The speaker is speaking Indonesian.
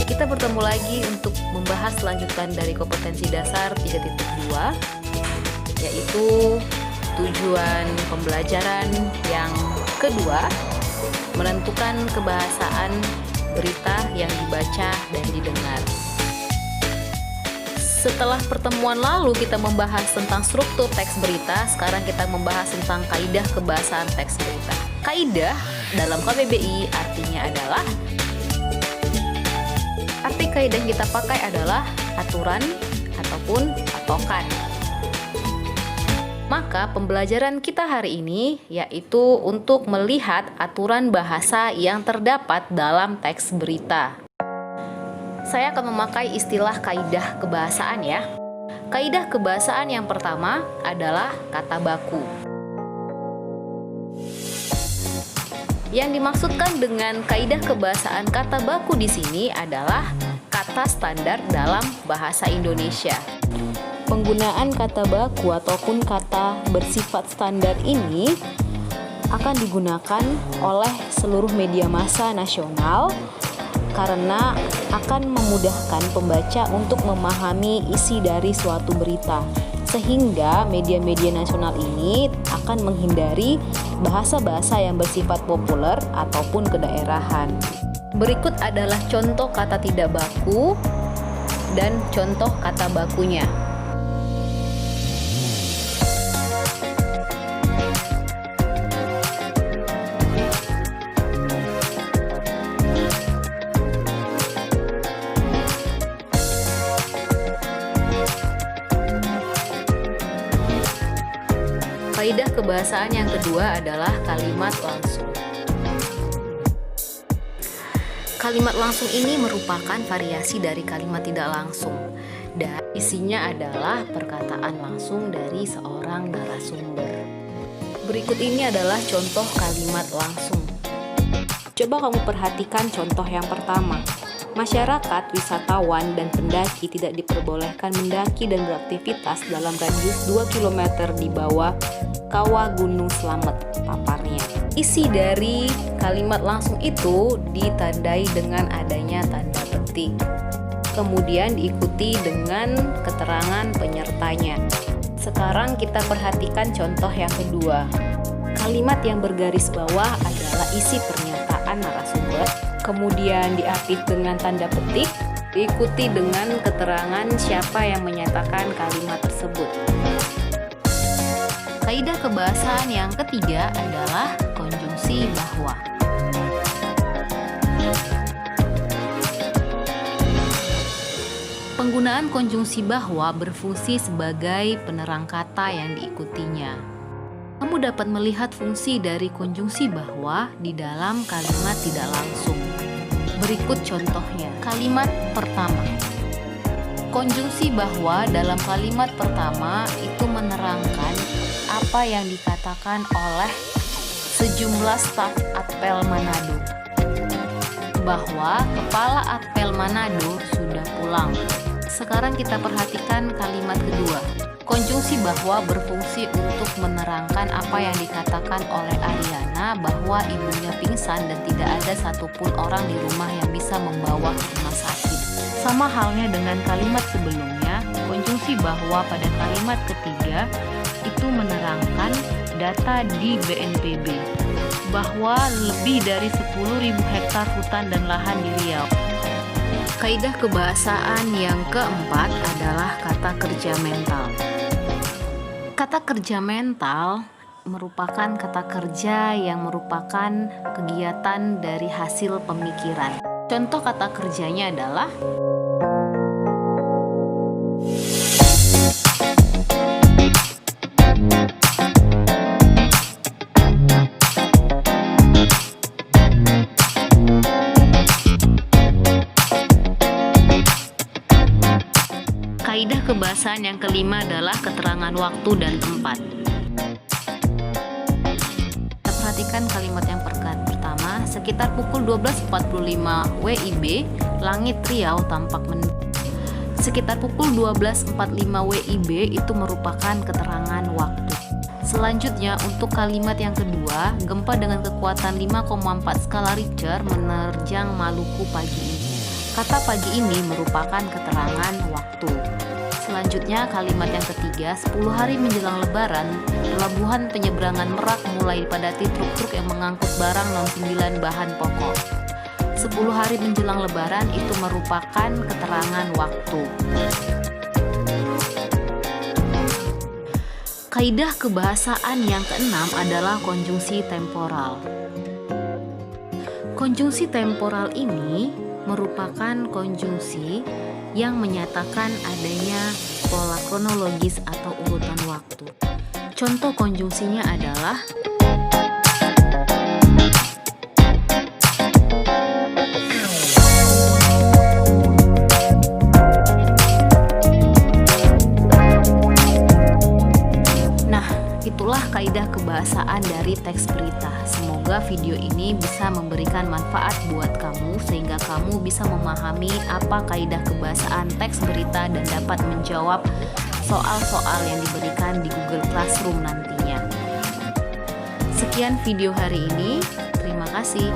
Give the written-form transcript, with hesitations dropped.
Kita bertemu lagi untuk membahas lanjutan dari kompetensi dasar 3.2, yaitu tujuan pembelajaran yang kedua, menentukan kebahasaan berita yang dibaca dan didengar. Setelah pertemuan lalu kita membahas tentang struktur teks berita, sekarang kita membahas tentang kaidah kebahasaan teks berita. Kaidah dalam KBBI artinya adalah, arti kaidah yang kita pakai adalah aturan ataupun patokan. Maka pembelajaran kita hari ini yaitu untuk melihat aturan bahasa yang terdapat dalam teks berita. Saya akan memakai istilah kaidah kebahasaan ya. Kaidah kebahasaan yang pertama adalah kata baku. Yang dimaksudkan dengan kaidah kebahasaan kata baku di sini adalah kata standar dalam bahasa Indonesia. Penggunaan kata baku ataupun kata bersifat standar ini akan digunakan oleh seluruh media massa nasional karena akan memudahkan pembaca untuk memahami isi dari suatu berita, sehingga media-media nasional ini akan menghindari bahasa-bahasa yang bersifat populer ataupun kedaerahan. Berikut adalah contoh kata tidak baku dan contoh kata bakunya. Kaidah kebahasaan yang kedua adalah kalimat langsung. Kalimat langsung ini merupakan variasi dari kalimat tidak langsung dan isinya adalah perkataan langsung dari seorang narasumber. Berikut ini adalah contoh kalimat langsung. Coba kamu perhatikan contoh yang pertama. Masyarakat, wisatawan, dan pendaki tidak diperbolehkan mendaki dan beraktivitas dalam radius 2 km di bawah kawah Gunung Slamet, paparnya. Isi dari kalimat langsung itu ditandai dengan adanya tanda petik. Kemudian diikuti dengan keterangan penyertanya. Sekarang kita perhatikan contoh yang kedua. Kalimat yang bergaris bawah adalah isi pernyataan narasumber. Kemudian diapit dengan tanda petik, diikuti dengan keterangan siapa yang menyatakan kalimat tersebut. Kaidah kebahasaan yang ketiga adalah konjungsi bahwa. Penggunaan konjungsi bahwa berfungsi sebagai penerang kata yang diikutinya. Kamu dapat melihat fungsi dari konjungsi bahwa di dalam kalimat tidak langsung. Berikut contohnya. Kalimat pertama. Konjungsi bahwa dalam kalimat pertama itu menerangkan apa yang dikatakan oleh sejumlah staf Apel Manado, bahwa kepala Apel Manado sudah pulang. Sekarang kita perhatikan kalimat kedua. Konjungsi bahwa berfungsi untuk menerangkan apa yang dikatakan oleh Ariana bahwa ibunya pingsan dan tidak ada satupun orang di rumah yang bisa membawa ke rumah sakit. Sama halnya dengan kalimat sebelumnya, konjungsi bahwa pada kalimat ketiga itu menerangkan data di BNPB bahwa lebih dari 10.000 hektar hutan dan lahan di Riau. Kaidah kebahasaan yang keempat adalah kata kerja mental. Kata kerja mental merupakan kata kerja yang merupakan kegiatan dari hasil pemikiran. Contoh kata kerjanya adalah kaidah kebahasaan yang kelima adalah keterangan waktu dan tempat. Kita perhatikan kalimat yang pertama, sekitar pukul 12.45 WIB, langit Riau tampak mendung. Sekitar pukul 12.45 WIB itu merupakan keterangan waktu. Selanjutnya untuk kalimat yang kedua, gempa dengan kekuatan 5,4 skala Richter menerjang Maluku pagi ini. Kata pagi ini merupakan keterangan waktu. Selanjutnya kalimat yang ketiga, 10 hari menjelang lebaran, pelabuhan penyeberangan Merak mulai dipadati truk-truk yang mengangkut barang non-9 bahan pokok. 10 hari menjelang lebaran itu merupakan keterangan waktu. Kaidah kebahasaan yang keenam adalah konjungsi temporal. Konjungsi temporal ini merupakan konjungsi yang menyatakan adanya pola kronologis atau urutan waktu. Contoh konjungsinya adalah itulah kaidah kebahasaan dari teks berita. Semoga video ini bisa memberikan manfaat buat kamu sehingga kamu bisa memahami apa kaidah kebahasaan teks berita dan dapat menjawab soal-soal yang diberikan di Google Classroom nantinya. Sekian video hari ini. Terima kasih.